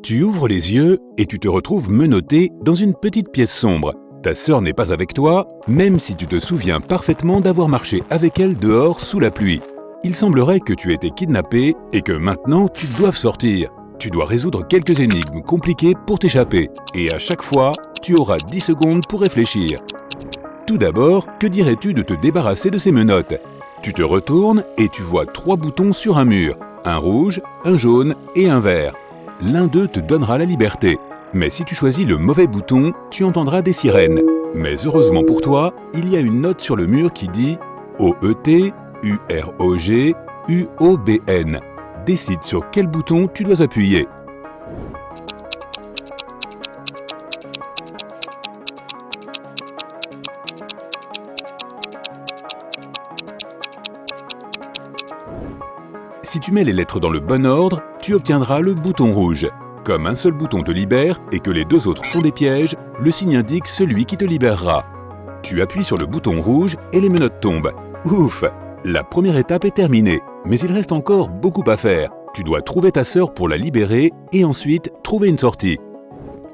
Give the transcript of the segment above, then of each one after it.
Tu ouvres les yeux et tu te retrouves menotté dans une petite pièce sombre. Ta sœur n'est pas avec toi, même si tu te souviens parfaitement d'avoir marché avec elle dehors sous la pluie. Il semblerait que tu aies été kidnappé et que maintenant tu doives sortir. Tu dois résoudre quelques énigmes compliquées pour t'échapper. Et à chaque fois, tu auras 10 secondes pour réfléchir. Tout d'abord, que dirais-tu de te débarrasser de ces menottes? Tu te retournes et tu vois 3 boutons sur un mur. Un rouge, un jaune et un vert. L'un d'eux te donnera la liberté. Mais si tu choisis le mauvais bouton, tu entendras des sirènes. Mais heureusement pour toi, il y a une note sur le mur qui dit OET, UROG, UOBN. Décide sur quel bouton tu dois appuyer. Si tu mets les lettres dans le bon ordre, tu obtiendras le bouton rouge. Comme un seul bouton te libère et que les 2 autres sont des pièges, le signe indique celui qui te libérera. Tu appuies sur le bouton rouge et les menottes tombent. Ouf! La première étape est terminée, mais il reste encore beaucoup à faire. Tu dois trouver ta sœur pour la libérer et ensuite trouver une sortie.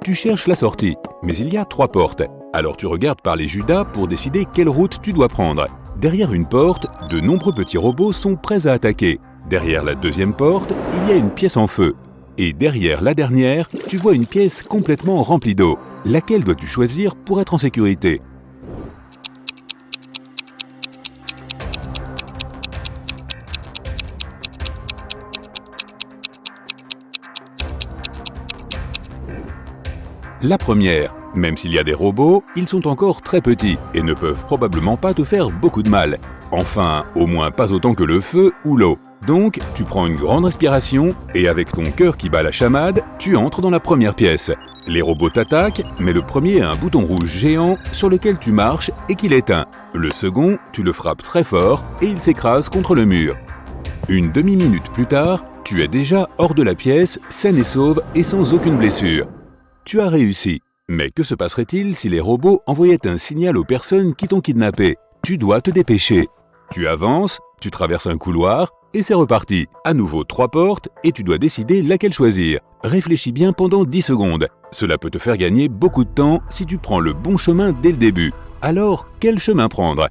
Tu cherches la sortie, mais il y a 3 portes. Alors tu regardes par les Judas pour décider quelle route tu dois prendre. Derrière une porte, de nombreux petits robots sont prêts à attaquer. Derrière la deuxième porte, il y a une pièce en feu. Et derrière la dernière, tu vois une pièce complètement remplie d'eau. Laquelle dois-tu choisir pour être en sécurité? La première. Même s'il y a des robots, ils sont encore très petits et ne peuvent probablement pas te faire beaucoup de mal. Enfin, au moins pas autant que le feu ou l'eau. Donc, tu prends une grande respiration et avec ton cœur qui bat la chamade, tu entres dans la première pièce. Les robots t'attaquent, mais le premier a un bouton rouge géant sur lequel tu marches et qu'il éteint. Le second, tu le frappes très fort et il s'écrase contre le mur. Une demi-minute plus tard, tu es déjà hors de la pièce, saine et sauve et sans aucune blessure. Tu as réussi. Mais que se passerait-il si les robots envoyaient un signal aux personnes qui t'ont kidnappé? Tu dois te dépêcher. Tu avances, tu traverses un couloir, et c'est reparti. À nouveau 3 portes, et tu dois décider laquelle choisir. Réfléchis bien pendant 10 secondes. Cela peut te faire gagner beaucoup de temps si tu prends le bon chemin dès le début. Alors, quel chemin prendre?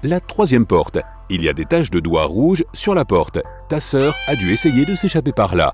La troisième porte. Il y a des taches de doigts rouges sur la porte. Ta sœur a dû essayer de s'échapper par là.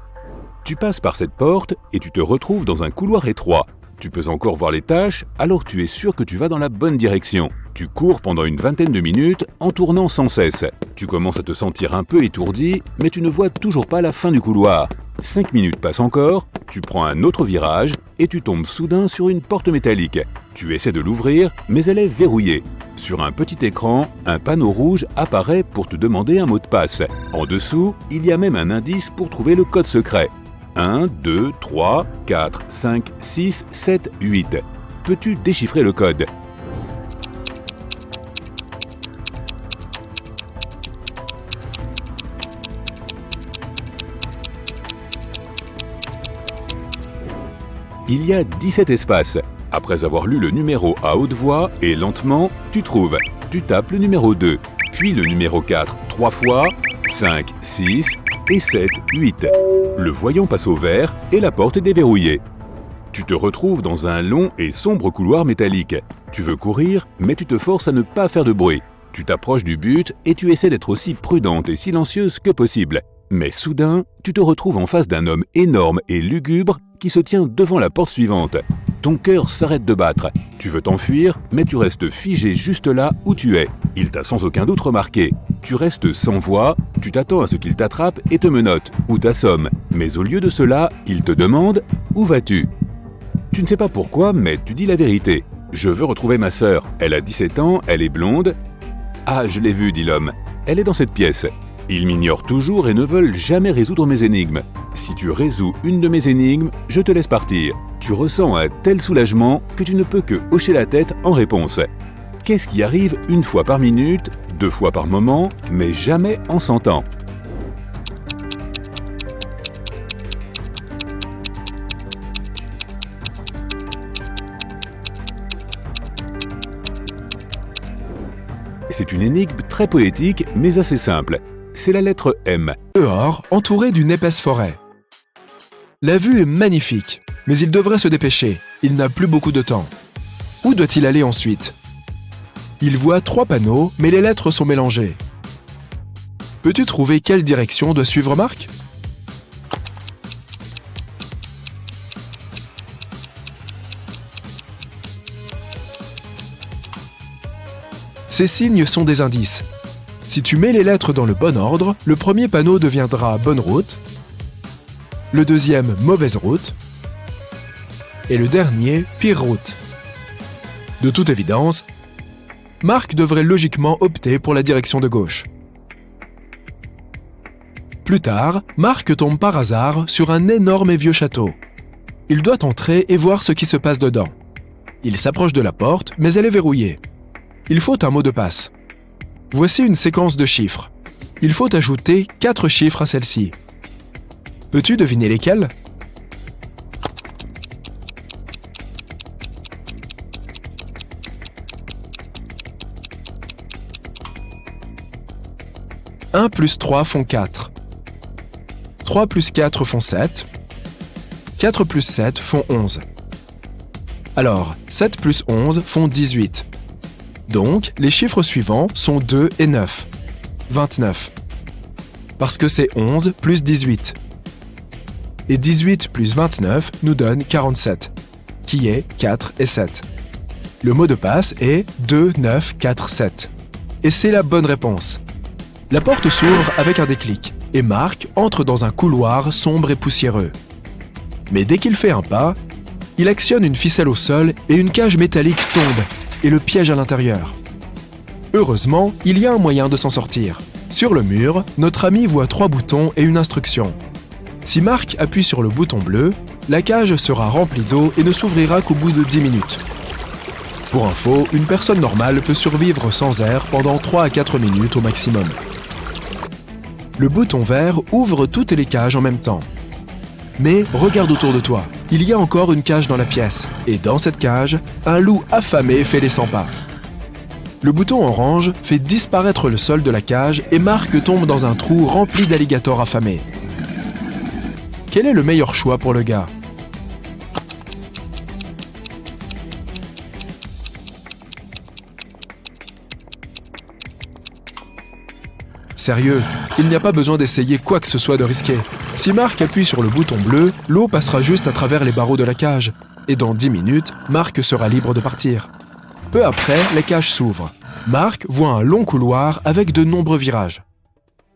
Tu passes par cette porte et tu te retrouves dans un couloir étroit. Tu peux encore voir les taches, alors tu es sûr que tu vas dans la bonne direction. Tu cours pendant une vingtaine de minutes en tournant sans cesse. Tu commences à te sentir un peu étourdi, mais tu ne vois toujours pas la fin du couloir. 5 minutes passent encore, tu prends un autre virage et tu tombes soudain sur une porte métallique. Tu essaies de l'ouvrir, mais elle est verrouillée. Sur un petit écran, un panneau rouge apparaît pour te demander un mot de passe. En dessous, il y a même un indice pour trouver le code secret. 1, 2, 3, 4, 5, 6, 7, 8. Peux-tu déchiffrer le code? Il y a 17 espaces. Après avoir lu le numéro à haute voix et lentement, tu trouves. Tu tapes le numéro 2, puis le numéro 4 3 fois, 5, 6 et 7, 8. Le voyant passe au vert et la porte est déverrouillée. Tu te retrouves dans un long et sombre couloir métallique. Tu veux courir, mais tu te forces à ne pas faire de bruit. Tu t'approches du but et tu essaies d'être aussi prudente et silencieuse que possible. Mais soudain, tu te retrouves en face d'un homme énorme et lugubre qui se tient devant la porte suivante. Ton cœur s'arrête de battre. Tu veux t'enfuir, mais tu restes figé juste là où tu es. Il t'a sans aucun doute remarqué. Tu restes sans voix, tu t'attends à ce qu'il t'attrape et te menotte, ou t'assomme. Mais au lieu de cela, il te demande « Où vas-tu » Tu ne sais pas pourquoi, mais tu dis la vérité. « Je veux retrouver ma sœur. Elle a 17 ans, elle est blonde. »« Ah, je l'ai vue, dit l'homme. Elle est dans cette pièce. » Ils m'ignorent toujours et ne veulent jamais résoudre mes énigmes. Si tu résous une de mes énigmes, je te laisse partir. Tu ressens un tel soulagement que tu ne peux que hocher la tête en réponse. Qu'est-ce qui arrive 1 fois par minute, 2 fois par moment, mais jamais en 100 ans? C'est une énigme très poétique, mais assez simple. C'est la lettre M. Dehors, entouré d'une épaisse forêt. La vue est magnifique, mais il devrait se dépêcher. Il n'a plus beaucoup de temps. Où doit-il aller ensuite? Il voit 3 panneaux, mais les lettres sont mélangées. Peux-tu trouver quelle direction doit suivre Marc? Ces signes sont des indices. Si tu mets les lettres dans le bon ordre, le premier panneau deviendra bonne route, le deuxième mauvaise route et le dernier pire route. De toute évidence, Marc devrait logiquement opter pour la direction de gauche. Plus tard, Marc tombe par hasard sur un énorme et vieux château. Il doit entrer et voir ce qui se passe dedans. Il s'approche de la porte, mais elle est verrouillée. Il faut un mot de passe. Voici une séquence de chiffres. Il faut ajouter 4 chiffres à celle-ci. Peux-tu deviner lesquels? « 1 plus 3 font 4. 3 plus 4 font 7. 4 plus 7 font 11. Alors, 7 plus 11 font 18. Donc, les chiffres suivants sont 2 et 9. 29. Parce que c'est 11 plus 18. Et 18 plus 29 nous donne 47, qui est 4 et 7. Le mot de passe est 2, 9, 4, 7. Et c'est la bonne réponse. La porte s'ouvre avec un déclic, et Marc entre dans un couloir sombre et poussiéreux. Mais dès qu'il fait un pas, il actionne une ficelle au sol et une cage métallique tombe et le piège à l'intérieur. Heureusement, il y a un moyen de s'en sortir. Sur le mur, notre ami voit 3 boutons et une instruction. Si Marc appuie sur le bouton bleu, la cage sera remplie d'eau et ne s'ouvrira qu'au bout de 10 minutes. Pour info, une personne normale peut survivre sans air pendant 3 à 4 minutes au maximum. Le bouton vert ouvre toutes les cages en même temps. Mais regarde autour de toi, il y a encore une cage dans la pièce, et dans cette cage, un loup affamé fait les 100 pas. Le bouton orange fait disparaître le sol de la cage et Marc tombe dans un trou rempli d'alligators affamés. Quel est le meilleur choix pour le gars? Sérieux, il n'y a pas besoin d'essayer quoi que ce soit de risqué. Si Marc appuie sur le bouton bleu, l'eau passera juste à travers les barreaux de la cage. Et dans 10 minutes, Marc sera libre de partir. Peu après, la cage s'ouvre. Marc voit un long couloir avec de nombreux virages.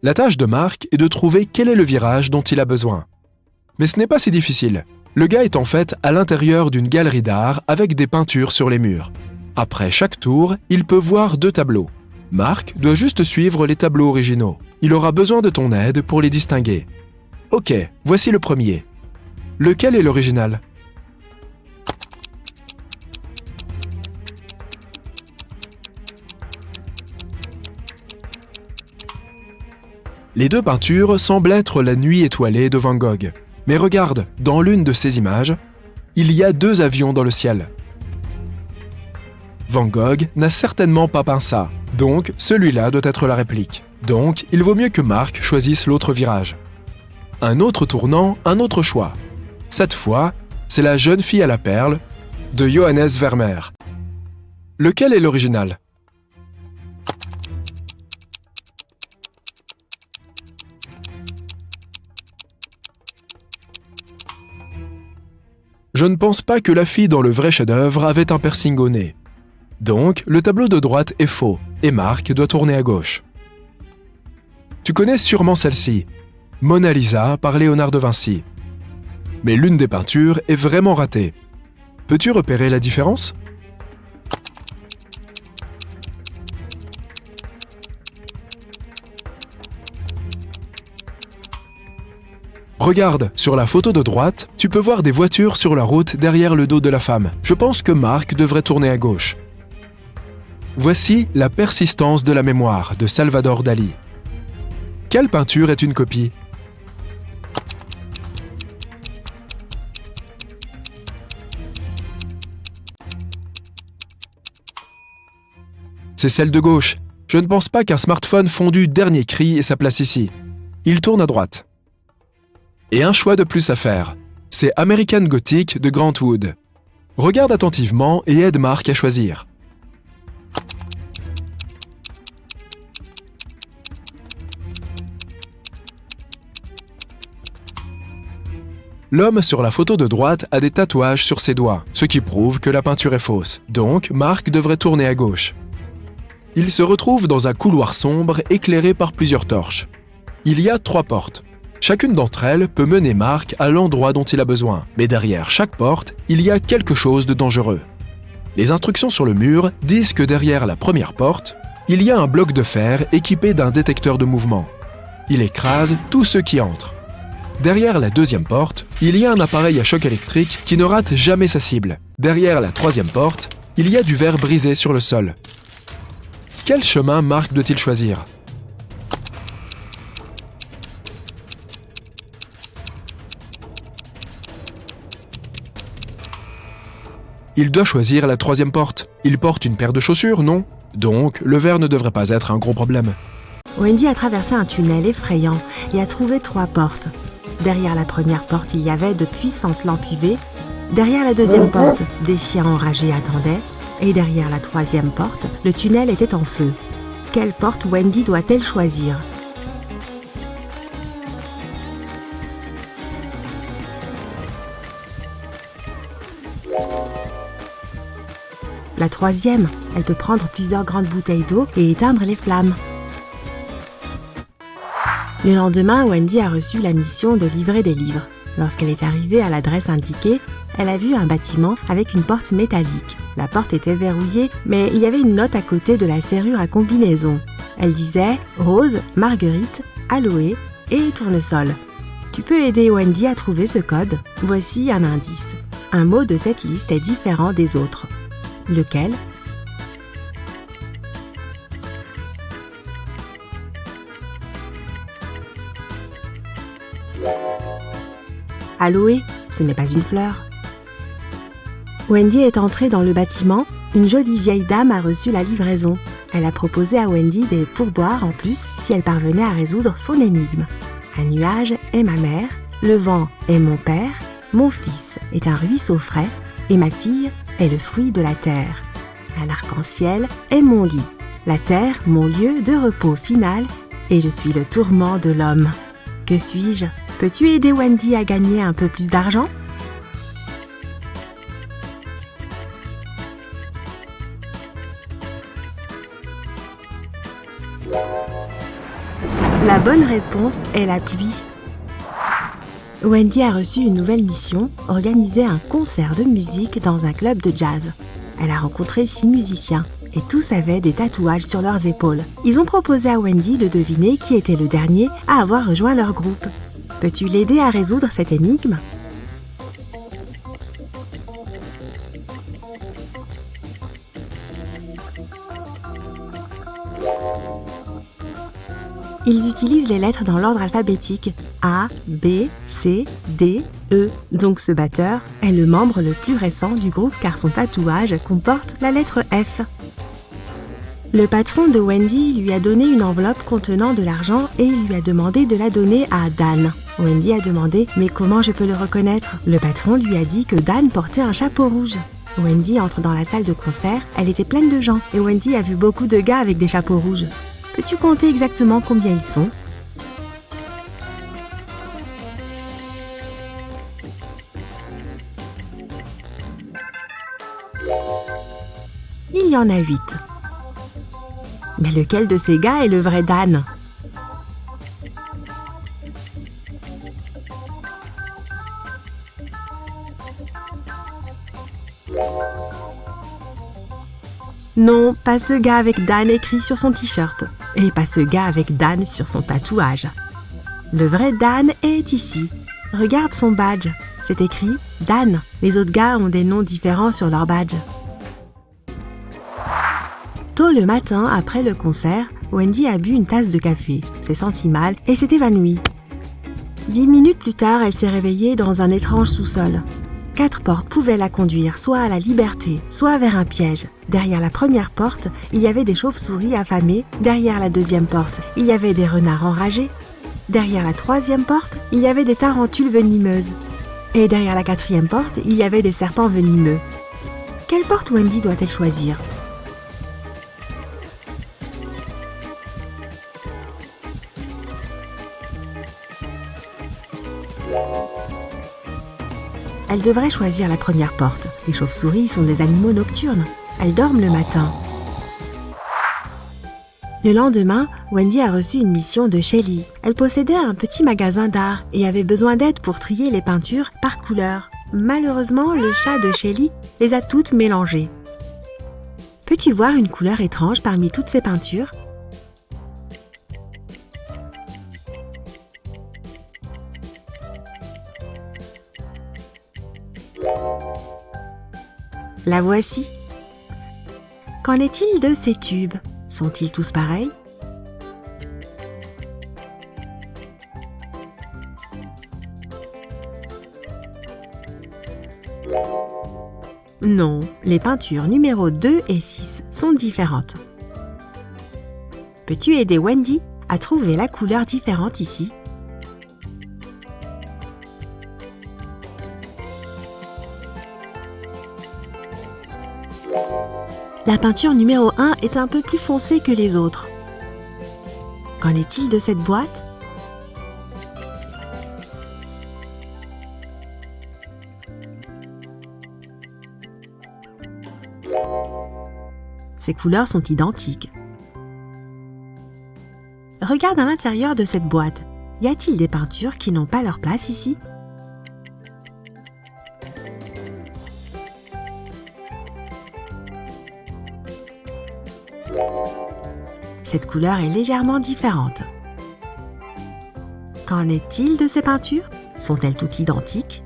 La tâche de Marc est de trouver quel est le virage dont il a besoin. Mais ce n'est pas si difficile. Le gars est en fait à l'intérieur d'une galerie d'art avec des peintures sur les murs. Après chaque tour, il peut voir 2 tableaux. Marc doit juste suivre les tableaux originaux. Il aura besoin de ton aide pour les distinguer. Ok, voici le premier. Lequel est l'original? Les 2 peintures semblent être La Nuit étoilée de Van Gogh. Mais regarde, dans l'une de ces images, il y a 2 avions dans le ciel. Van Gogh n'a certainement pas peint ça, donc celui-là doit être la réplique. Donc, il vaut mieux que Marc choisisse l'autre virage. Un autre tournant, un autre choix. Cette fois, c'est La jeune fille à la perle de Johannes Vermeer. Lequel est l'original? Je ne pense pas que la fille dans le vrai chef-d'œuvre avait un piercing au nez. Donc, le tableau de droite est faux, et Marc doit tourner à gauche. Tu connais sûrement celle-ci, Mona Lisa par Léonard de Vinci. Mais l'une des peintures est vraiment ratée. Peux-tu repérer la différence? Regarde, sur la photo de droite, tu peux voir des voitures sur la route derrière le dos de la femme. Je pense que Marc devrait tourner à gauche. Voici La persistance de la mémoire de Salvador Dali. Quelle peinture est une copie? C'est celle de gauche. Je ne pense pas qu'un smartphone fondu dernier cri ait sa place ici. Il tourne à droite. Et un choix de plus à faire. C'est American Gothic de Grant Wood. Regarde attentivement et aide Marc à choisir. L'homme sur la photo de droite a des tatouages sur ses doigts, ce qui prouve que la peinture est fausse. Donc, Marc devrait tourner à gauche. Il se retrouve dans un couloir sombre éclairé par plusieurs torches. Il y a 3 portes. Chacune d'entre elles peut mener Marc à l'endroit dont il a besoin. Mais derrière chaque porte, il y a quelque chose de dangereux. Les instructions sur le mur disent que derrière la première porte, il y a un bloc de fer équipé d'un détecteur de mouvement. Il écrase tous ceux qui entrent. Derrière la deuxième porte, il y a un appareil à choc électrique qui ne rate jamais sa cible. Derrière la troisième porte, il y a du verre brisé sur le sol. Quel chemin Marc doit-il choisir ? Il doit choisir la troisième porte. Il porte une paire de chaussures, non ? Donc, le verre ne devrait pas être un gros problème. Wendy a traversé un tunnel effrayant et a trouvé 3 portes. Derrière la première porte, il y avait de puissantes lampes UV. Derrière la deuxième porte, des chiens enragés attendaient. Et derrière la troisième porte, le tunnel était en feu. Quelle porte Wendy doit-elle choisir ? La troisième, elle peut prendre plusieurs grandes bouteilles d'eau et éteindre les flammes. Le lendemain, Wendy a reçu la mission de livrer des livres. Lorsqu'elle est arrivée à l'adresse indiquée, elle a vu un bâtiment avec une porte métallique. La porte était verrouillée, mais il y avait une note à côté de la serrure à combinaison. Elle disait « Rose, marguerite, aloe et tournesol ». Tu peux aider Wendy à trouver ce code. Voici un indice. Un mot de cette liste est différent des autres. Lequel ? Aloe, ce n'est pas une fleur. Wendy est entrée dans le bâtiment. Une jolie vieille dame a reçu la livraison. Elle a proposé à Wendy des pourboires en plus si elle parvenait à résoudre son énigme. Un nuage est ma mère, le vent est mon père, mon fils est un ruisseau frais et ma fille est le fruit de la terre. Un arc-en-ciel est mon lit, la terre mon lieu de repos final et je suis le tourment de l'homme. Que suis-je ? Peux-tu aider Wendy à gagner un peu plus d'argent ? La bonne réponse est la pluie. Wendy a reçu une nouvelle mission, organiser un concert de musique dans un club de jazz. Elle a rencontré 6 musiciens et tous avaient des tatouages sur leurs épaules. Ils ont proposé à Wendy de deviner qui était le dernier à avoir rejoint leur groupe. Peux-tu l'aider à résoudre cette énigme ? Ils utilisent les lettres dans l'ordre alphabétique A, B, C, D, E. Donc ce batteur est le membre le plus récent du groupe car son tatouage comporte la lettre F. Le patron de Wendy lui a donné une enveloppe contenant de l'argent et il lui a demandé de la donner à Dan. Wendy a demandé « Mais comment je peux le reconnaître ?» Le patron lui a dit que Dan portait un chapeau rouge. Wendy entre dans la salle de concert, elle était pleine de gens et Wendy a vu beaucoup de gars avec des chapeaux rouges. Peux-tu compter exactement combien ils sont ? Il y en a 8. Mais lequel de ces gars est le vrai Dan ? Non, pas ce gars avec Dan écrit sur son t-shirt. Et pas ce gars avec Dan sur son tatouage. Le vrai Dan est ici. Regarde son badge. C'est écrit Dan. Les autres gars ont des noms différents sur leur badge. Tôt le matin, après le concert, Wendy a bu une tasse de café, s'est sentie mal et s'est évanouie. 10 minutes plus tard, elle s'est réveillée dans un étrange sous-sol. 4 portes pouvaient la conduire soit à la liberté, soit vers un piège. Derrière la première porte, il y avait des chauves-souris affamées. Derrière la deuxième porte, il y avait des renards enragés. Derrière la troisième porte, il y avait des tarentules venimeuses. Et derrière la quatrième porte, il y avait des serpents venimeux. Quelle porte Wendy doit-elle choisir ? Elle devrait choisir la première porte. Les chauves-souris sont des animaux nocturnes. Elles dorment le matin. Le lendemain, Wendy a reçu une mission de Shelly. Elle possédait un petit magasin d'art et avait besoin d'aide pour trier les peintures par couleur. Malheureusement, le chat de Shelly les a toutes mélangées. Peux-tu voir une couleur étrange parmi toutes ces peintures ? La voici. Qu'en est-il de ces tubes ? Sont-ils tous pareils ? Non, les peintures numéro 2 et 6 sont différentes. Peux-tu aider Wendy à trouver la couleur différente ici ? La peinture numéro 1 est un peu plus foncée que les autres. Qu'en est-il de cette boîte ? Ces couleurs sont identiques. Regarde à l'intérieur de cette boîte. Y a-t-il des peintures qui n'ont pas leur place ici ? Cette couleur est légèrement différente. Qu'en est-il de ces peintures ? Sont-elles toutes identiques ?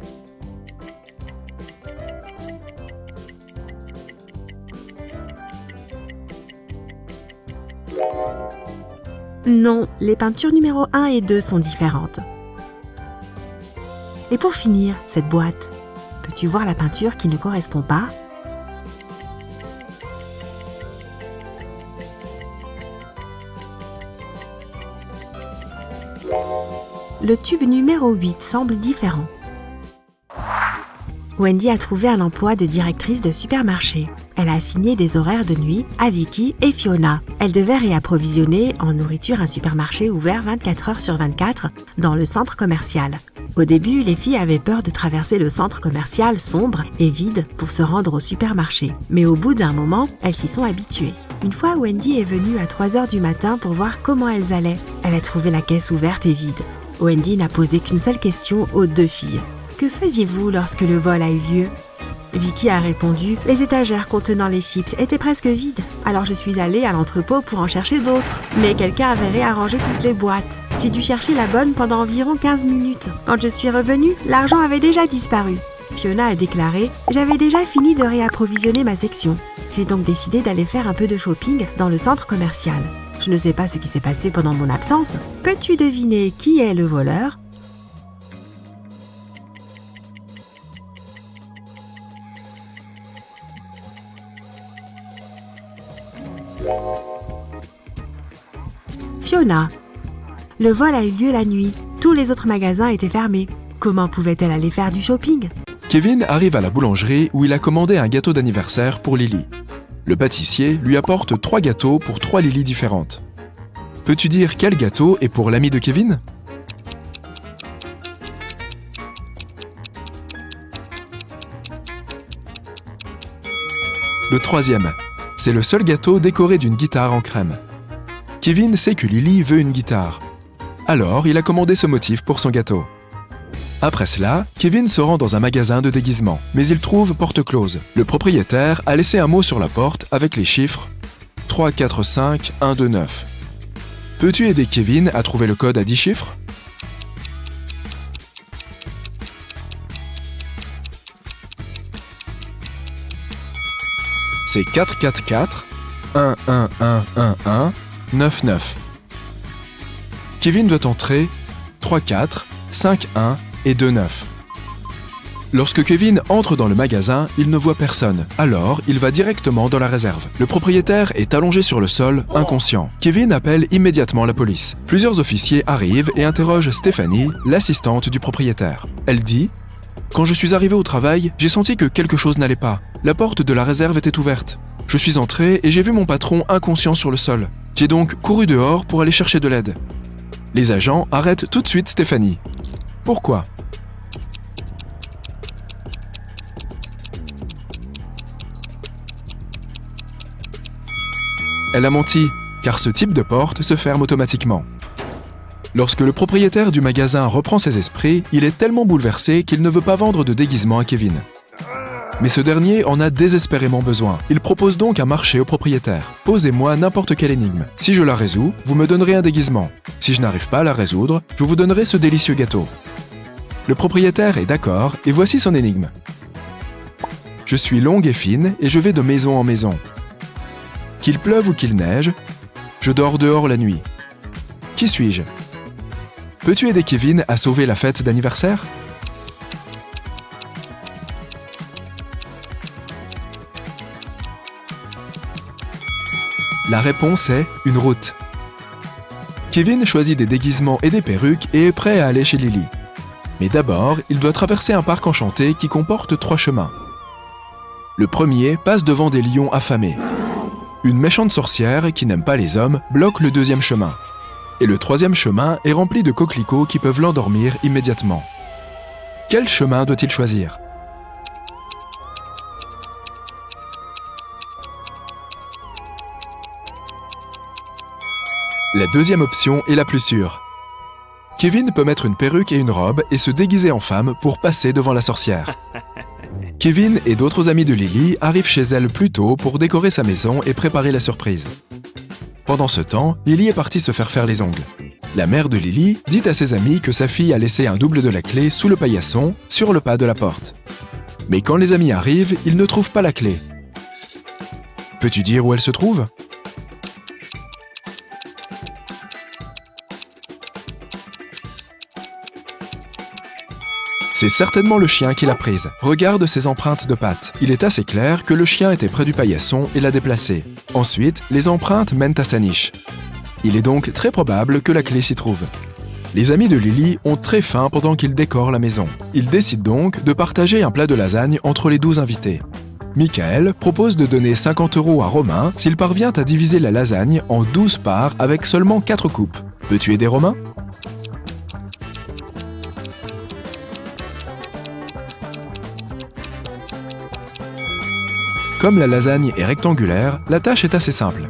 Non, les peintures numéro 1 et 2 sont différentes. Et pour finir, cette boîte, peux-tu voir la peinture qui ne correspond pas ? Le tube numéro 8 semble différent. Wendy a trouvé un emploi de directrice de supermarché. Elle a assigné des horaires de nuit à Vicky et Fiona. Elle devait réapprovisionner en nourriture un supermarché ouvert 24 heures sur 24 dans le centre commercial. Au début, les filles avaient peur de traverser le centre commercial sombre et vide pour se rendre au supermarché. Mais au bout d'un moment, elles s'y sont habituées. Une fois, Wendy est venue à 3 heures du matin pour voir comment elles allaient. Elle a trouvé la caisse ouverte et vide. Wendy n'a posé qu'une seule question aux 2 filles. « Que faisiez-vous lorsque le vol a eu lieu ?» Vicky a répondu « Les étagères contenant les chips étaient presque vides, alors je suis allée à l'entrepôt pour en chercher d'autres. Mais quelqu'un avait réarrangé toutes les boîtes. J'ai dû chercher la bonne pendant environ 15 minutes. Quand je suis revenue, l'argent avait déjà disparu. » Fiona a déclaré « J'avais déjà fini de réapprovisionner ma section. J'ai donc décidé d'aller faire un peu de shopping dans le centre commercial. Je ne sais pas ce qui s'est passé pendant mon absence. Peux-tu deviner qui est le voleur ? » Fiona. Le vol a eu lieu la nuit. Tous les autres magasins étaient fermés. Comment pouvait-elle aller faire du shopping ? Kevin arrive à la boulangerie où il a commandé un gâteau d'anniversaire pour Lily. Le pâtissier lui apporte 3 gâteaux pour 3 Lily différentes. Peux-tu dire quel gâteau est pour l'ami de Kevin ? Le 3e. C'est le seul gâteau décoré d'une guitare en crème. Kevin sait que Lily veut une guitare. Alors, il a commandé ce motif pour son gâteau. Après cela, Kevin se rend dans un magasin de déguisement, mais il trouve porte close. Le propriétaire a laissé un mot sur la porte avec les chiffres 3, 4, 5, 1, 2, 9. Peux-tu aider Kevin à trouver le code à 10 chiffres ? C'est 4, 4, 4, 1, 1, 1, 1, 1, 9, 9. Kevin doit entrer 3, 4, 5, 1 et 2, 9. Lorsque Kevin entre dans le magasin, il ne voit personne. Alors, il va directement dans la réserve. Le propriétaire est allongé sur le sol, inconscient. Kevin appelle immédiatement la police. Plusieurs officiers arrivent et interrogent Stéphanie, l'assistante du propriétaire. Elle dit « Quand je suis arrivé au travail, j'ai senti que quelque chose n'allait pas. La porte de la réserve était ouverte. Je suis entré et j'ai vu mon patron inconscient sur le sol. J'ai donc couru dehors pour aller chercher de l'aide. » Les agents arrêtent tout de suite Stéphanie. Pourquoi ? Elle a menti, car ce type de porte se ferme automatiquement. Lorsque le propriétaire du magasin reprend ses esprits, il est tellement bouleversé qu'il ne veut pas vendre de déguisement à Kevin. Mais ce dernier en a désespérément besoin. Il propose donc un marché au propriétaire. « Posez-moi n'importe quelle énigme. Si je la résous, vous me donnerez un déguisement. Si je n'arrive pas à la résoudre, je vous donnerai ce délicieux gâteau. » Le propriétaire est d'accord et voici son énigme. « Je suis longue et fine et je vais de maison en maison. Qu'il pleuve ou qu'il neige, je dors dehors la nuit. Qui suis-je ? Peux-tu aider Kevin à sauver la fête d'anniversaire ? » La réponse est une route. Kevin choisit des déguisements et des perruques et est prêt à aller chez Lily. Mais d'abord, il doit traverser un parc enchanté qui comporte 3 chemins. Le premier passe devant des lions affamés. Une méchante sorcière qui n'aime pas les hommes bloque le 2e chemin. Et le 3e chemin est rempli de coquelicots qui peuvent l'endormir immédiatement. Quel chemin doit-il choisir ? La 2e option est la plus sûre. Kevin peut mettre une perruque et une robe et se déguiser en femme pour passer devant la sorcière. Kevin et d'autres amis de Lily arrivent chez elle plus tôt pour décorer sa maison et préparer la surprise. Pendant ce temps, Lily est partie se faire les ongles. La mère de Lily dit à ses amis que sa fille a laissé un double de la clé sous le paillasson, sur le pas de la porte. Mais quand les amis arrivent, ils ne trouvent pas la clé. Peux-tu dire où elle se trouve ? C'est certainement le chien qui l'a prise. Regarde ses empreintes de pattes. Il est assez clair que le chien était près du paillasson et l'a déplacé. Ensuite, les empreintes mènent à sa niche. Il est donc très probable que la clé s'y trouve. Les amis de Lily ont très faim pendant qu'ils décorent la maison. Ils décident donc de partager un plat de lasagne entre les 12 invités. Michael propose de donner 50 € à Romain s'il parvient à diviser la lasagne en 12 parts avec seulement 4 coupes. Peux-tu aider Romain ? Comme la lasagne est rectangulaire, la tâche est assez simple.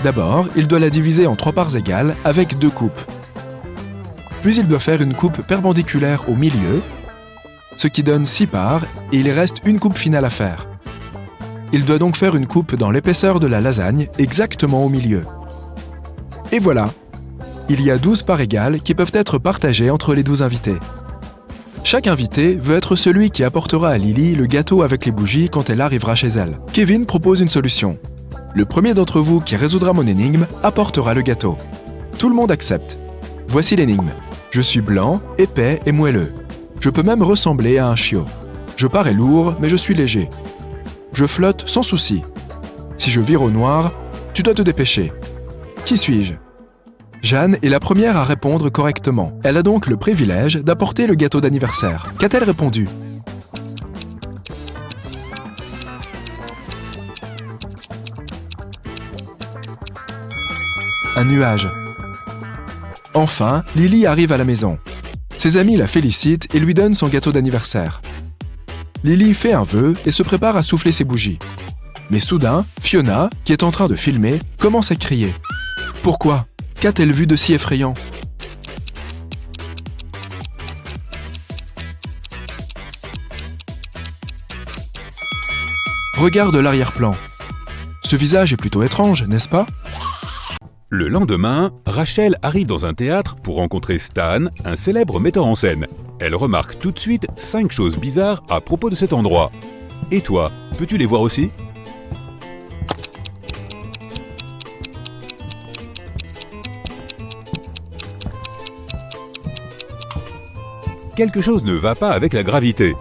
D'abord, il doit la diviser en 3 parts égales avec 2 coupes. Puis il doit faire une coupe perpendiculaire au milieu, ce qui donne 6 parts et il reste une coupe finale à faire. Il doit donc faire une coupe dans l'épaisseur de la lasagne, exactement au milieu. Et voilà, il y a 12 parts égales qui peuvent être partagées entre les 12 invités. Chaque invité veut être celui qui apportera à Lily le gâteau avec les bougies quand elle arrivera chez elle. Kevin propose une solution. Le premier d'entre vous qui résoudra mon énigme apportera le gâteau. Tout le monde accepte. Voici l'énigme. Je suis blanc, épais et moelleux. Je peux même ressembler à un chiot. Je parais lourd, mais je suis léger. Je flotte sans souci. Si je vire au noir, tu dois te dépêcher. Qui suis-je ? Jeanne est la première à répondre correctement. Elle a donc le privilège d'apporter le gâteau d'anniversaire. Qu'a-t-elle répondu ? Un nuage. Enfin, Lily arrive à la maison. Ses amis la félicitent et lui donnent son gâteau d'anniversaire. Lily fait un vœu et se prépare à souffler ses bougies. Mais soudain, Fiona, qui est en train de filmer, commence à crier. Pourquoi ? Qu'a-t-elle vu de si effrayant ? Regarde l'arrière-plan. Ce visage est plutôt étrange, n'est-ce pas ? Le lendemain, Rachel arrive dans un théâtre pour rencontrer Stan, un célèbre metteur en scène. Elle remarque tout de suite 5 choses bizarres à propos de cet endroit. Et toi, peux-tu les voir aussi ? quelque chose ne va pas avec la gravité.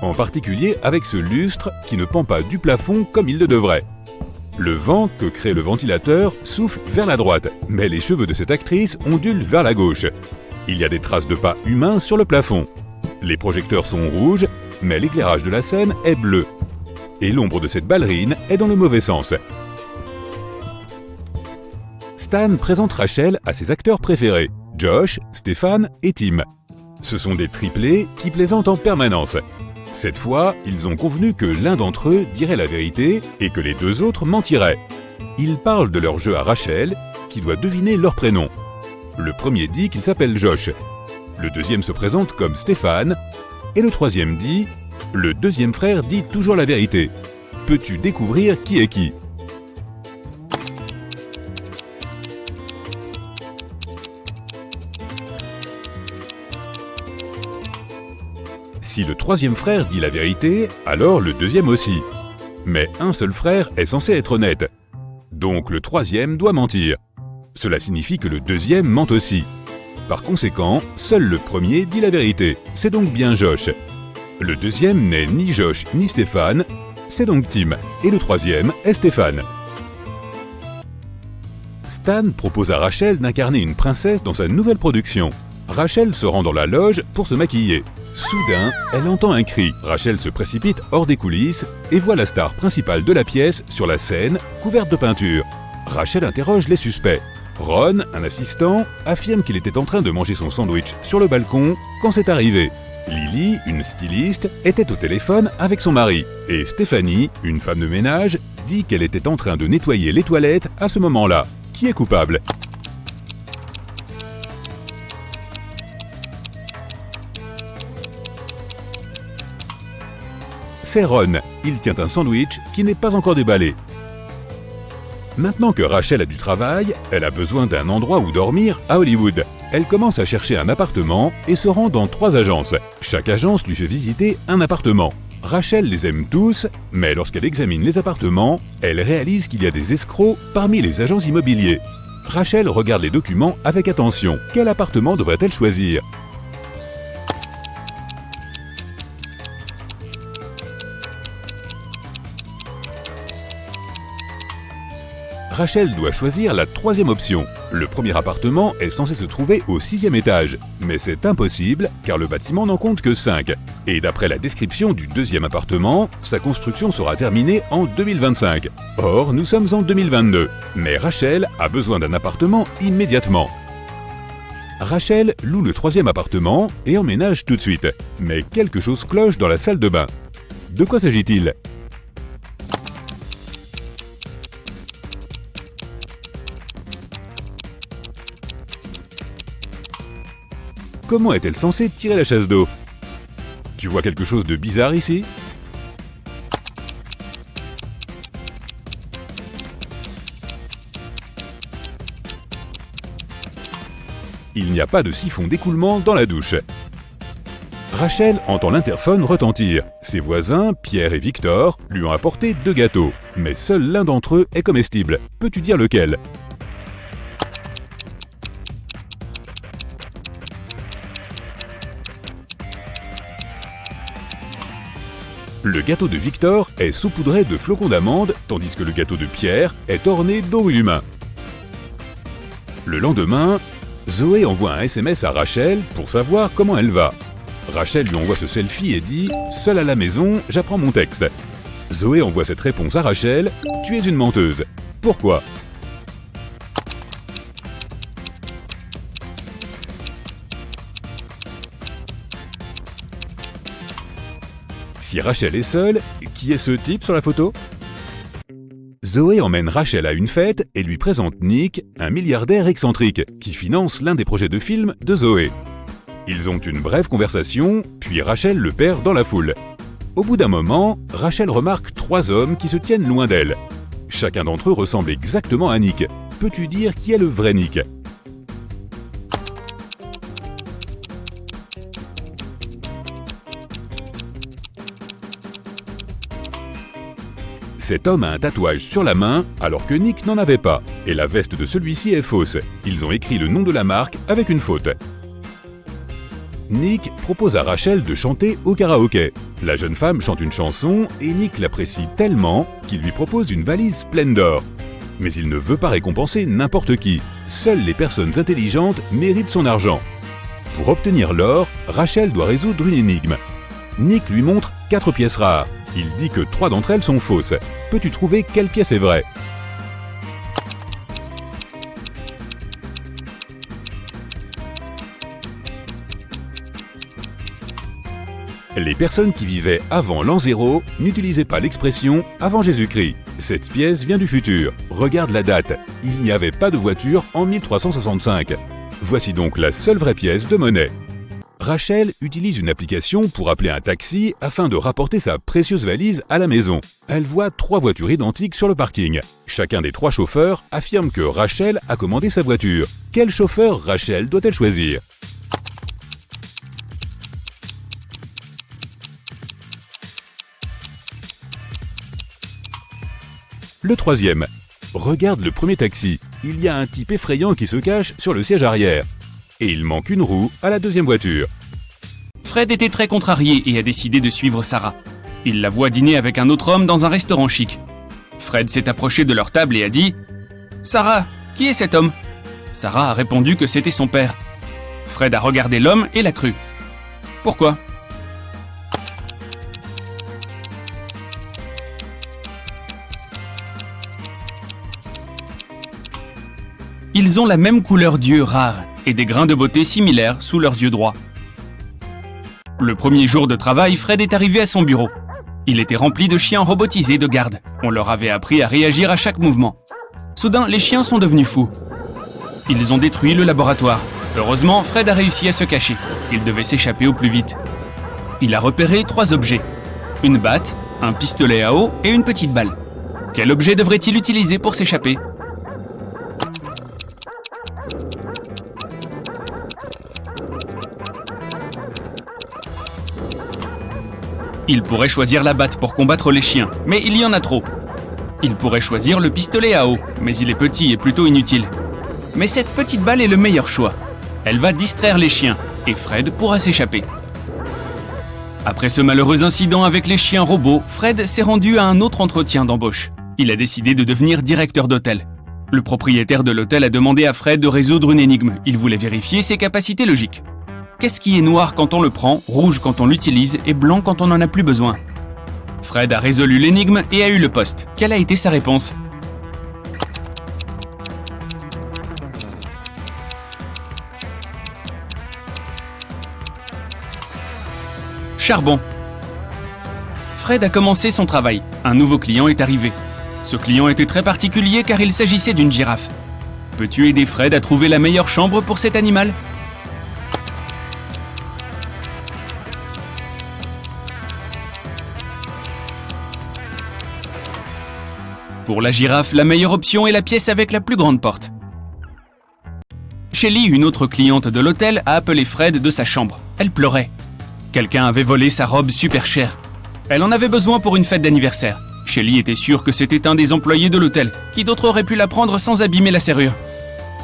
En particulier avec ce lustre qui ne pend pas du plafond comme il le devrait. Le vent que crée le ventilateur souffle vers la droite, mais les cheveux de cette actrice ondulent vers la gauche. Il y a des traces de pas humains sur le plafond. Les projecteurs sont rouges, mais l'éclairage de la scène est bleu. Et l'ombre de cette ballerine est dans le mauvais sens. Stan présente Rachel à ses acteurs préférés, Josh, Stéphane et Tim. Ce sont des triplés qui plaisantent en permanence. Cette fois, ils ont convenu que l'un d'entre eux dirait la vérité et que les deux autres mentiraient. Ils parlent de leur jeu à Rachel, qui doit deviner leur prénom. Le premier dit qu'il s'appelle Josh. Le deuxième se présente comme Stéphane. Et le troisième dit « Le deuxième frère dit toujours la vérité. Peux-tu découvrir qui est qui ?» Si le troisième frère dit la vérité, alors le deuxième aussi. Mais un seul frère est censé être honnête. Donc le troisième doit mentir. Cela signifie que le deuxième ment aussi. Par conséquent, seul le premier dit la vérité. C'est donc bien Josh. Le deuxième n'est ni Josh ni Stéphane. C'est donc Tim. Et le troisième est Stéphane. Stan propose à Rachel d'incarner une princesse dans sa nouvelle production. Rachel se rend dans la loge pour se maquiller. Soudain, elle entend un cri. Rachel se précipite hors des coulisses et voit la star principale de la pièce sur la scène, couverte de peinture. Rachel interroge les suspects. Ron, un assistant, affirme qu'il était en train de manger son sandwich sur le balcon quand c'est arrivé. Lily, une styliste, était au téléphone avec son mari. Et Stéphanie, une femme de ménage, dit qu'elle était en train de nettoyer les toilettes à ce moment-là. Qui est coupable ? C'est Ron. Il tient un sandwich qui n'est pas encore déballé. Maintenant que Rachel a du travail, elle a besoin d'un endroit où dormir à Hollywood. Elle commence à chercher un appartement et se rend dans 3 agences. Chaque agence lui fait visiter un appartement. Rachel les aime tous, mais lorsqu'elle examine les appartements, elle réalise qu'il y a des escrocs parmi les agents immobiliers. Rachel regarde les documents avec attention. Quel appartement devrait-elle choisir ? Rachel doit choisir la 3e option. Le premier appartement est censé se trouver au 6e étage. Mais c'est impossible car le bâtiment n'en compte que 5. Et d'après la description du 2e appartement, sa construction sera terminée en 2025. Or, nous sommes en 2022. Mais Rachel a besoin d'un appartement immédiatement. Rachel loue le 3e appartement et emménage tout de suite. Mais quelque chose cloche dans la salle de bain. De quoi s'agit-il ? Comment est-elle censée tirer la chasse d'eau ? Tu vois quelque chose de bizarre ici ? Il n'y a pas de siphon d'écoulement dans la douche. Rachel entend l'interphone retentir. Ses voisins, Pierre et Victor, lui ont apporté 2 gâteaux. Mais seul l'un d'entre eux est comestible. Peux-tu dire lequel ? Le gâteau de Victor est saupoudré de flocons d'amande, tandis que le gâteau de Pierre est orné d'os humains. Le lendemain, Zoé envoie un SMS à Rachel pour savoir comment elle va. Rachel lui envoie ce selfie et dit « Seule à la maison, j'apprends mon texte ». Zoé envoie cette réponse à Rachel « Tu es une menteuse ». Pourquoi ? Si Rachel est seule, qui est ce type sur la photo ? Zoé emmène Rachel à une fête et lui présente Nick, un milliardaire excentrique, qui finance l'un des projets de film de Zoé. Ils ont une brève conversation, puis Rachel le perd dans la foule. Au bout d'un moment, Rachel remarque 3 hommes qui se tiennent loin d'elle. Chacun d'entre eux ressemble exactement à Nick. Peux-tu dire qui est le vrai Nick ? Cet homme a un tatouage sur la main alors que Nick n'en avait pas, et la veste de celui-ci est fausse. Ils ont écrit le nom de la marque avec une faute. Nick propose à Rachel de chanter au karaoké. La jeune femme chante une chanson et Nick l'apprécie tellement qu'il lui propose une valise pleine d'or. Mais il ne veut pas récompenser n'importe qui. Seules les personnes intelligentes méritent son argent. Pour obtenir l'or, Rachel doit résoudre une énigme. Nick lui montre 4 pièces rares. Il dit que 3 d'entre elles sont fausses. Peux-tu trouver quelle pièce est vraie ? Les personnes qui vivaient avant l'an 0 n'utilisaient pas l'expression « avant Jésus-Christ ». Cette pièce vient du futur. Regarde la date. Il n'y avait pas de voiture en 1365. Voici donc la seule vraie pièce de monnaie. Rachel utilise une application pour appeler un taxi afin de rapporter sa précieuse valise à la maison. Elle voit 3 voitures identiques sur le parking. Chacun des 3 chauffeurs affirme que Rachel a commandé sa voiture. Quel chauffeur Rachel doit-elle choisir ? Le 3e. Regarde le premier taxi. Il y a un type effrayant qui se cache sur le siège arrière. Et il manque une roue à la 2e voiture. Fred était très contrarié et a décidé de suivre Sarah. Il la voit dîner avec un autre homme dans un restaurant chic. Fred s'est approché de leur table et a dit « Sarah, qui est cet homme ?» Sarah a répondu que c'était son père. Fred a regardé l'homme et l'a cru. Pourquoi ? Ils ont la même couleur d'yeux rare et des grains de beauté similaires sous leurs yeux droits. Le premier jour de travail, Fred est arrivé à son bureau. Il était rempli de chiens robotisés de garde. On leur avait appris à réagir à chaque mouvement. Soudain, les chiens sont devenus fous. Ils ont détruit le laboratoire. Heureusement, Fred a réussi à se cacher. Il devait s'échapper au plus vite. Il a repéré 3 objets. Une batte, un pistolet à eau et une petite balle. Quel objet devrait-il utiliser pour s'échapper ? Il pourrait choisir la batte pour combattre les chiens, mais il y en a trop. Il pourrait choisir le pistolet à eau, mais il est petit et plutôt inutile. Mais cette petite balle est le meilleur choix. Elle va distraire les chiens, et Fred pourra s'échapper. Après ce malheureux incident avec les chiens robots, Fred s'est rendu à un autre entretien d'embauche. Il a décidé de devenir directeur d'hôtel. Le propriétaire de l'hôtel a demandé à Fred de résoudre une énigme. Il voulait vérifier ses capacités logiques. Qu'est-ce qui est noir quand on le prend, rouge quand on l'utilise et blanc quand on n'en a plus besoin ? Fred a résolu l'énigme et a eu le poste. Quelle a été sa réponse ? Charbon. Fred a commencé son travail. Un nouveau client est arrivé. Ce client était très particulier car il s'agissait d'une girafe. Peux-tu aider Fred à trouver la meilleure chambre pour cet animal ? Pour la girafe, la meilleure option est la pièce avec la plus grande porte. Shelly, une autre cliente de l'hôtel, a appelé Fred de sa chambre. Elle pleurait. Quelqu'un avait volé sa robe super chère. Elle en avait besoin pour une fête d'anniversaire. Shelly était sûre que c'était un des employés de l'hôtel. Qui d'autre aurait pu la prendre sans abîmer la serrure ?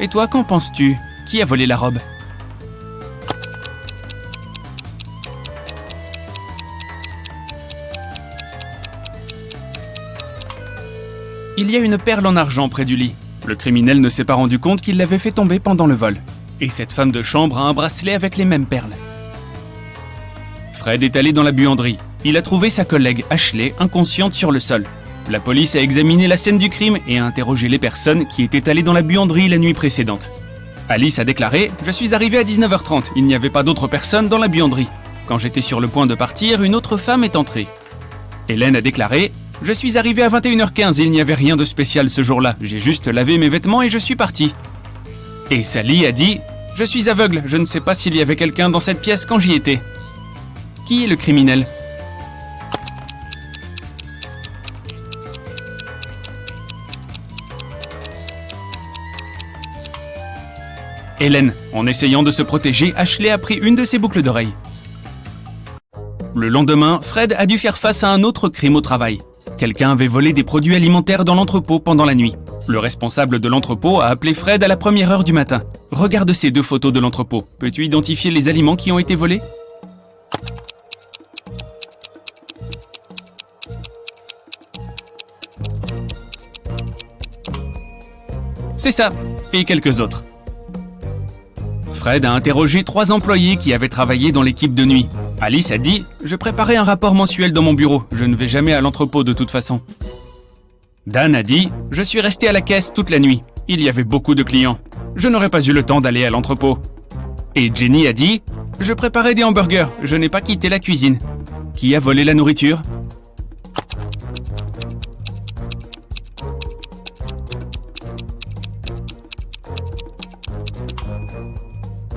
Et toi, qu'en penses-tu ? Qui a volé la robe ? Il y a une perle en argent près du lit. Le criminel ne s'est pas rendu compte qu'il l'avait fait tomber pendant le vol. Et cette femme de chambre a un bracelet avec les mêmes perles. Fred est allé dans la buanderie. Il a trouvé sa collègue Ashley inconsciente sur le sol. La police a examiné la scène du crime et a interrogé les personnes qui étaient allées dans la buanderie la nuit précédente. Alice a déclaré « Je suis arrivée à 19h30, il n'y avait pas d'autres personnes dans la buanderie. Quand j'étais sur le point de partir, une autre femme est entrée. » Hélène a déclaré « Je suis arrivée à 21h15, il n'y avait rien de spécial ce jour-là. J'ai juste lavé mes vêtements et je suis partie. » Et Sally a dit « Je suis aveugle, je ne sais pas s'il y avait quelqu'un dans cette pièce quand j'y étais. » Qui est le criminel ? Hélène. En essayant de se protéger, Ashley a pris une de ses boucles d'oreilles. Le lendemain, Fred a dû faire face à un autre crime au travail. Quelqu'un avait volé des produits alimentaires dans l'entrepôt pendant la nuit. Le responsable de l'entrepôt a appelé Fred à la première heure du matin. Regarde ces 2 photos de l'entrepôt. Peux-tu identifier les aliments qui ont été volés ? C'est ça, et quelques autres. Fred a interrogé 3 employés qui avaient travaillé dans l'équipe de nuit. Alice a dit « Je préparais un rapport mensuel dans mon bureau, je ne vais jamais à l'entrepôt de toute façon. » Dan a dit « Je suis resté à la caisse toute la nuit, il y avait beaucoup de clients. Je n'aurais pas eu le temps d'aller à l'entrepôt. » Et Jenny a dit « Je préparais des hamburgers, je n'ai pas quitté la cuisine. » Qui a volé la nourriture ?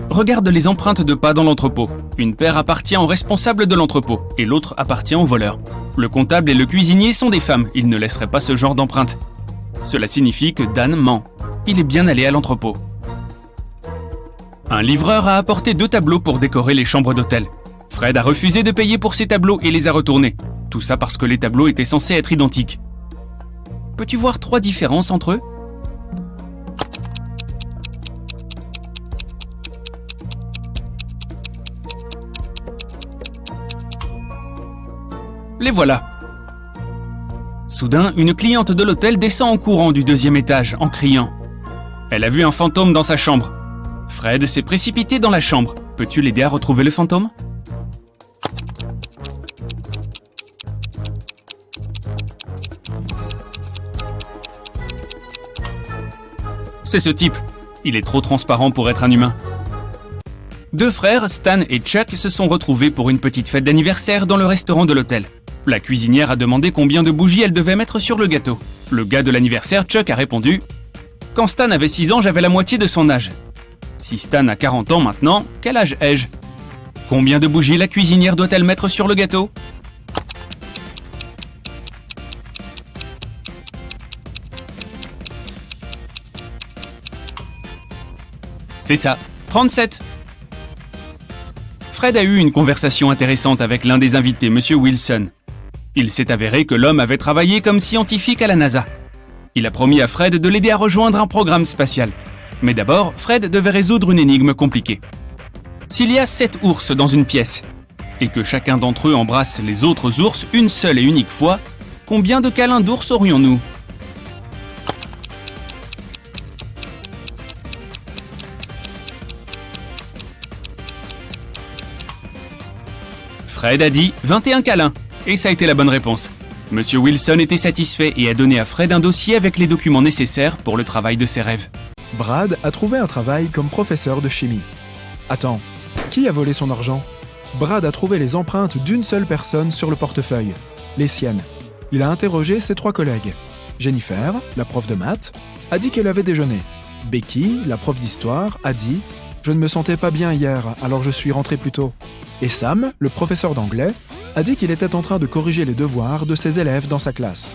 Regarde les empreintes de pas dans l'entrepôt. Une paire appartient au responsable de l'entrepôt et l'autre appartient au voleur. Le comptable et le cuisinier sont des femmes, ils ne laisseraient pas ce genre d'empreintes. Cela signifie que Dan ment. Il est bien allé à l'entrepôt. Un livreur a apporté 2 tableaux pour décorer les chambres d'hôtel. Fred a refusé de payer pour ces tableaux et les a retournés. Tout ça parce que les tableaux étaient censés être identiques. Peux-tu voir 3 différences entre eux ? Les voilà. Soudain, une cliente de l'hôtel descend en courant du 2e étage, en criant. Elle a vu un fantôme dans sa chambre. Fred s'est précipité dans la chambre. Peux-tu l'aider à retrouver le fantôme ? C'est ce type. Il est trop transparent pour être un humain. 2 frères, Stan et Chuck, se sont retrouvés pour une petite fête d'anniversaire dans le restaurant de l'hôtel. La cuisinière a demandé combien de bougies elle devait mettre sur le gâteau. Le gars de l'anniversaire, Chuck, a répondu « Quand Stan avait 6 ans, j'avais la moitié de son âge. Si Stan a 40 ans maintenant, quel âge ai-je ? Combien de bougies la cuisinière doit-elle mettre sur le gâteau ? » C'est ça, 37. Fred a eu une conversation intéressante avec l'un des invités, M. Wilson. Il s'est avéré que l'homme avait travaillé comme scientifique à la NASA. Il a promis à Fred de l'aider à rejoindre un programme spatial. Mais d'abord, Fred devait résoudre une énigme compliquée. S'il y a 7 ours dans une pièce, et que chacun d'entre eux embrasse les autres ours une seule et unique fois, combien de câlins d'ours aurions-nous ? Fred a dit 21 câlins, et ça a été la bonne réponse. Monsieur Wilson était satisfait et a donné à Fred un dossier avec les documents nécessaires pour le travail de ses rêves. Brad a trouvé un travail comme professeur de chimie. Attends, qui a volé son argent ? Brad a trouvé les empreintes d'une seule personne sur le portefeuille, les siennes. Il a interrogé ses 3 collègues. Jennifer, la prof de maths, a dit qu'elle avait déjeuné. Becky, la prof d'histoire, a dit « Je ne me sentais pas bien hier, alors je suis rentré plus tôt ». Et Sam, le professeur d'anglais, a dit qu'il était en train de corriger les devoirs de ses élèves dans sa classe.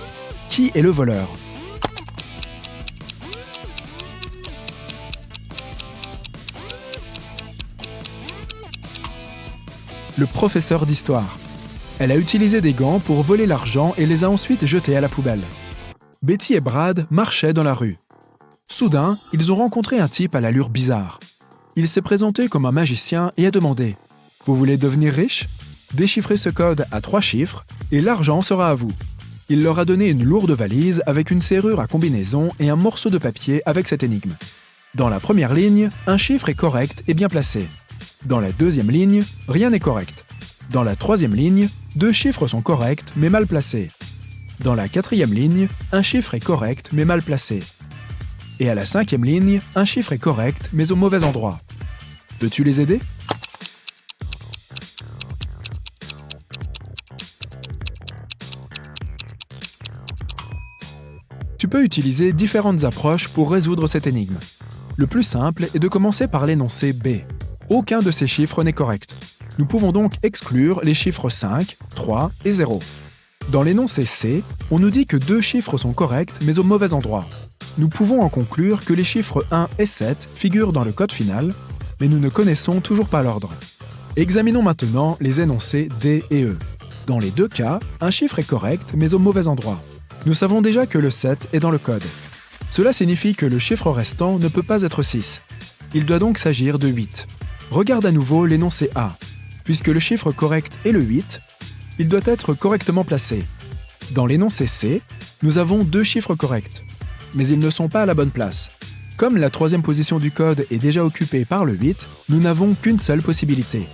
Qui est le voleur ? Le professeur d'histoire. Elle a utilisé des gants pour voler l'argent et les a ensuite jetés à la poubelle. Betty et Brad marchaient dans la rue. Soudain, ils ont rencontré un type à l'allure bizarre. Il s'est présenté comme un magicien et a demandé « Vous voulez devenir riche ? Déchiffrez ce code à 3 chiffres et l'argent sera à vous. » Il leur a donné une lourde valise avec une serrure à combinaison et un morceau de papier avec cette énigme. Dans la première ligne, un chiffre est correct et bien placé. Dans la deuxième ligne, rien n'est correct. Dans la troisième ligne, 2 chiffres sont corrects mais mal placés. Dans la 4e ligne, un chiffre est correct mais mal placé. Et à la 5e ligne, un chiffre est correct mais au mauvais endroit. Peux-tu les aider ? Tu peux utiliser différentes approches pour résoudre cette énigme. Le plus simple est de commencer par l'énoncé B. Aucun de ces chiffres n'est correct. Nous pouvons donc exclure les chiffres 5, 3 et 0. Dans l'énoncé C, on nous dit que 2 chiffres sont corrects mais au mauvais endroit. Nous pouvons en conclure que les chiffres 1 et 7 figurent dans le code final, mais nous ne connaissons toujours pas l'ordre. Examinons maintenant les énoncés D et E. Dans les deux cas, un chiffre est correct mais au mauvais endroit. Nous savons déjà que le 7 est dans le code. Cela signifie que le chiffre restant ne peut pas être 6. Il doit donc s'agir de 8. Regarde à nouveau l'énoncé A. Puisque le chiffre correct est le 8, il doit être correctement placé. Dans l'énoncé C, nous avons deux chiffres corrects, mais ils ne sont pas à la bonne place. Comme la troisième position du code est déjà occupée par le 8, nous n'avons qu'une seule possibilité.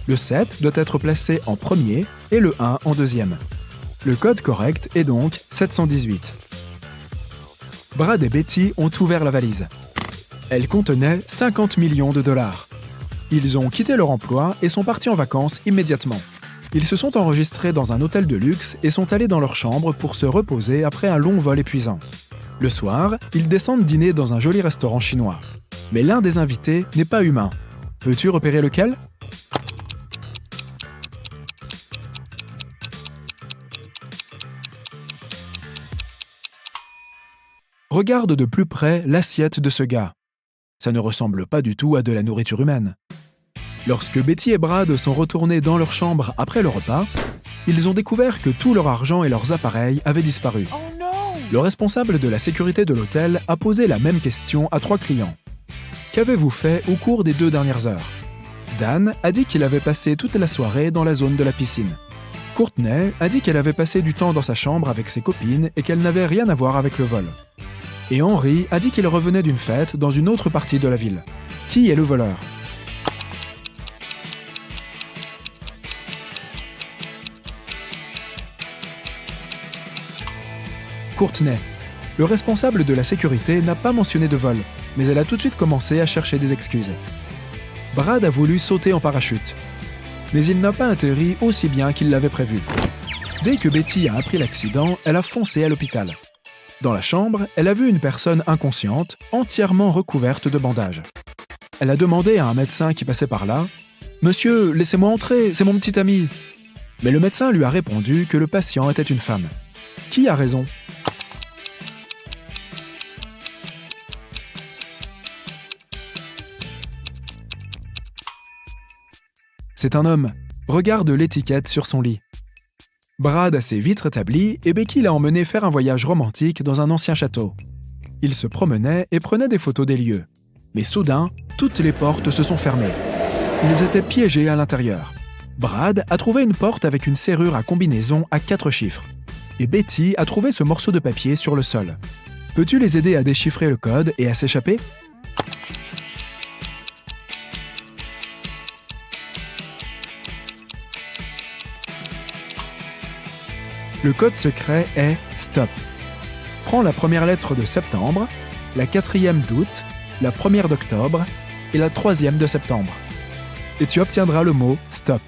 Le 7 doit être placé en premier et le 1 en deuxième. Le code correct est donc 718. Brad et Betty ont ouvert la valise. Elle contenait 50 millions de dollars. Ils ont quitté leur emploi et sont partis en vacances immédiatement. Ils se sont enregistrés dans un hôtel de luxe et sont allés dans leur chambre pour se reposer après un long vol épuisant. Le soir, ils descendent dîner dans un joli restaurant chinois. Mais l'un des invités n'est pas humain. Peux-tu repérer lequel ? Regarde de plus près l'assiette de ce gars. Ça ne ressemble pas du tout à de la nourriture humaine. Lorsque Betty et Brad sont retournés dans leur chambre après le repas, ils ont découvert que tout leur argent et leurs appareils avaient disparu. Le responsable de la sécurité de l'hôtel a posé la même question à 3 clients. Qu'avez-vous fait au cours des 2 dernières heures ? Dan a dit qu'il avait passé toute la soirée dans la zone de la piscine. Courtney a dit qu'elle avait passé du temps dans sa chambre avec ses copines et qu'elle n'avait rien à voir avec le vol. Et Henry a dit qu'il revenait d'une fête dans une autre partie de la ville. Qui est le voleur ? Courtney. Le responsable de la sécurité n'a pas mentionné de vol, mais elle a tout de suite commencé à chercher des excuses. Brad a voulu sauter en parachute, mais il n'a pas atterri aussi bien qu'il l'avait prévu. Dès que Betty a appris l'accident, elle a foncé à l'hôpital. Dans la chambre, elle a vu une personne inconsciente, entièrement recouverte de bandages. Elle a demandé à un médecin qui passait par là « Monsieur, laissez-moi entrer, c'est mon petit ami !» Mais le médecin lui a répondu que le patient était une femme. Qui a raison ? C'est un homme. Regarde l'étiquette sur son lit. Brad a ses vitres établies et Becky l'a emmené faire un voyage romantique dans un ancien château. Ils se promenaient et prenaient des photos des lieux. Mais soudain, toutes les portes se sont fermées. Ils étaient piégés à l'intérieur. Brad a trouvé une porte avec une serrure à combinaison à 4 chiffres. Et Betty a trouvé ce morceau de papier sur le sol. Peux-tu les aider à déchiffrer le code et à s'échapper ? Le code secret est STOP. Prends la première lettre de septembre, la 4e d'août, la 1re d'octobre et la 3e de septembre. Et tu obtiendras le mot STOP.